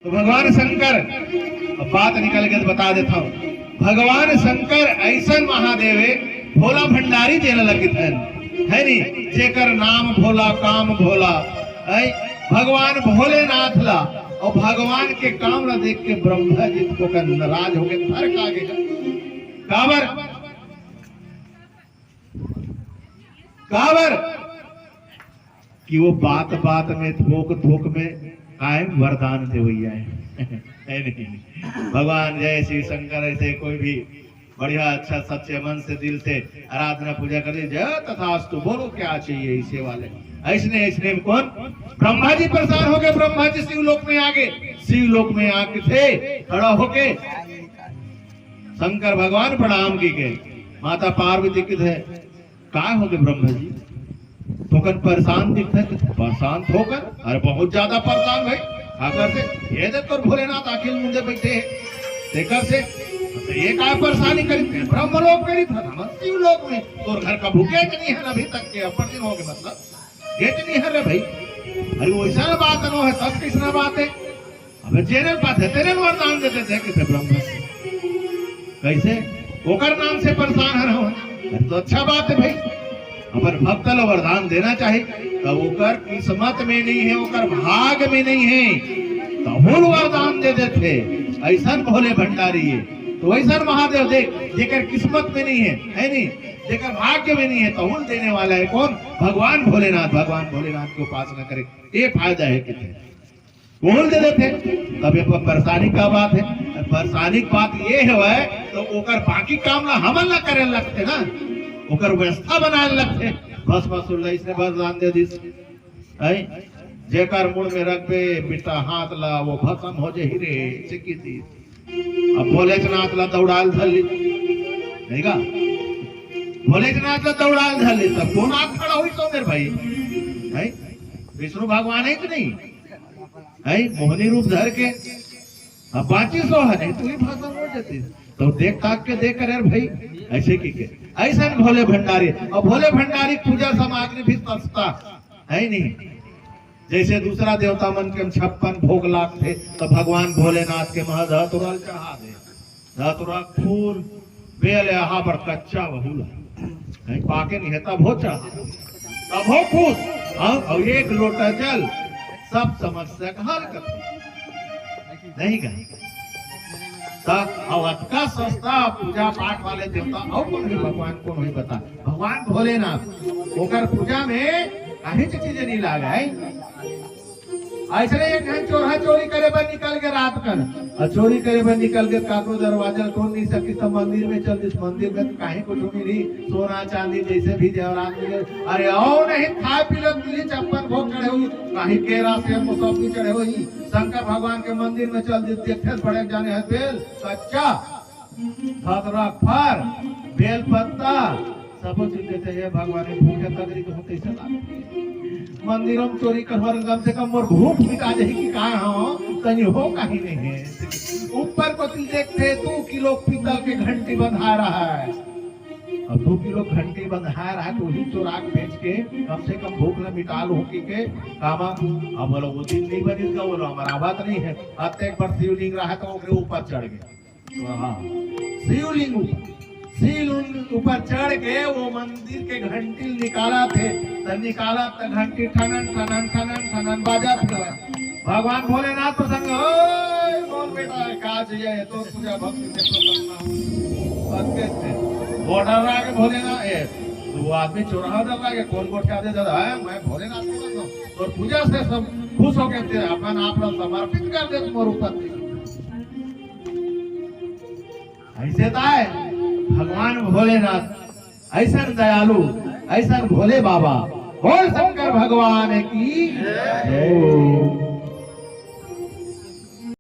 तो भगवान शंकर, अब बात निकल के बता देता हूँ, भगवान शंकर ऐसा महादेव है, भोला भंडारी जेल लगित है नी, जेकर नाम भोला काम भोला है। भगवान भोलेनाथ ला और भगवान के काम ना देख के ब्रह्मा जी को नाराज हो गए, फर्क आ गया। काबर काबर कि वो बात बात में थोक थोक में कायम वरदान दे भैया है नहीं। भगवान जय श्री शंकर ऐसे कोई भी बढ़िया अच्छा सच्चे मन से दिल से आराधना पूजा कर जय तथास्तु, बोलो क्या चाहिए इसे वाले ऐसने ऐसने में कौन ब्रह्मा जी परेशान हो गए। ब्रह्मा जी शिवलोक में आगे, शिवलोक में आके थे खड़ा होके शंकर भगवान प्रणाम की गए। माता पार्वती किध है का हो गए ब्रह्मा जी ठोकर परेशान दिखते, परेशान ठोकर अरे बहुत ज्यादा परेशान भाई आकर से ये तो भोलेनाथ आखिर मुझे बैठे है से तो ये क्या परेशानी करी ब्रह्मलोक करी था शिवलोक में तो घर का भूखे नहीं है अभी तक के अपर दिन हो गए, मतलब गेट नहीं है रे भाई। अरे वैसा बात न है तब किसना बात है, अब जेने बात है तेरे वरदान देते थे किसे ब्रह्मा से कैसे ओकर नाम से परेशान है हो तो अच्छा बात है भाई। अगर भक्त लो वरदान देना चाहे तो ओकर किस्मत में नहीं है, ओकर भाग में नहीं है तो हुल वरदान दे देते। ऐसा भोले भंडारी है तो ऐसा महादेव देख जेकर किस्मत में नहीं है नहीं, जेकर भाग्य में नहीं है तो हुल देने वाला है कौन भगवान भोलेनाथ। भगवान भोलेनाथ की उपासना करे ये फायदा है कितने बोल दे देते। तब ये परेशानी का बात है, परेशानी की बात ये है तो ओकर बाकी काम ना हमन ना करे लगते ना, ओकर व्यवस्था बनाए लगते। बस बस इसने वरदान दे दिस जेकर मुड़ में रख पे बेटा हाथ ला वो भस्म हो जे हीरे चिकी दी। अब भोलेनाथ ला दौड़ाल धली नहीं का, भोलेनाथ ला दौड़ाल धली तब कौन आग खड़ा हुई तो मेरे भाई है विष्णु भगवान है कि नहीं है, मोहनी रूप धर के अब बाकी सो है नहीं तू ही भस्म हो जाती तो देख ताक के देख कर भाई ऐसे की के ऐसा भोले भंडारी। और भोले भंडारी पूजा सामग्री भी सस्ता है नहीं, जैसे दूसरा देवता मन के 56 भोग लाख थे तो भगवान भोलेनाथ के महा धतुरा चढ़ा दे, धतुरा फूल बेल यहाँ पर कच्चा बहुला नहीं पाके नहीं है तब हो चढ़ा तब हो खुश और एक लोटा जल सब समस्या का हल कर नहीं गए का सस्ता पूजा पाठ वाले देवता और कौन भी भगवान को नहीं पता। भगवान भोलेनाथ ओकर पूजा में कहीं चीजें नहीं लगा है। ऐसे एक घंटे चोरा चोरी करे पर निकल के रात कर और चोरी करे पर निकल के काको दरवाजा खोल नहीं सकी तो मंदिर में चल, इस मंदिर में कहीं कुछ मिली सोना चांदी जैसे भी जवाहरात मिले अरे और नहीं खाए पीले मिली 56 भोग चढ़े हुई कहीं केरा से मुसौकी चढ़े हुई। शंकर भगवान के मंदिर में चल देखते बड़े जाने है बेल कच्चा खतरा फर बेल पत्ता सब चीज देते हैं भगवान भूखे तगड़ी को होते ही मंदिरों में चोरी करवा कम से कम और भूख मिटा जाए कि कहा हो कहीं हो कहीं नहीं है। ऊपर को तुम देखते 2 किलो पीतल के घंटी बंधा रहा है, अब 2 किलो घंटी बंधा रहा है तो वही चोरा बेच के कम से कम भूख न मिटा लो के कामा। अब बोलो वो दिन नहीं बनी का बोलो हमारा बात नहीं है। अब एक बार शिवलिंग रहा तो ऊपर चढ़ गए, शिवलिंग ऊपर चढ़ के वो मंदिर के घंटी निकाला थे तो निकाला तो घंटी ठनन ठनन ठनन ठनन बाजा था। भगवान भोलेनाथ प्रसंग बोल बेटा का चाहिए तो पूजा भक्ति से बॉर्डर आगे भोलेनाथ वो आदमी चौराहा डर लागे कौन गोठा दे दादा है मैं भोलेनाथ को और पूजा से सब खुश हो के अपन आप समर्पित कर दे तुम्हारे ऊपर ऐसे था भगवान भोलेनाथ ऐसा दयालु ऐसा भोले बाबा बोल शंकर भगवान की जय।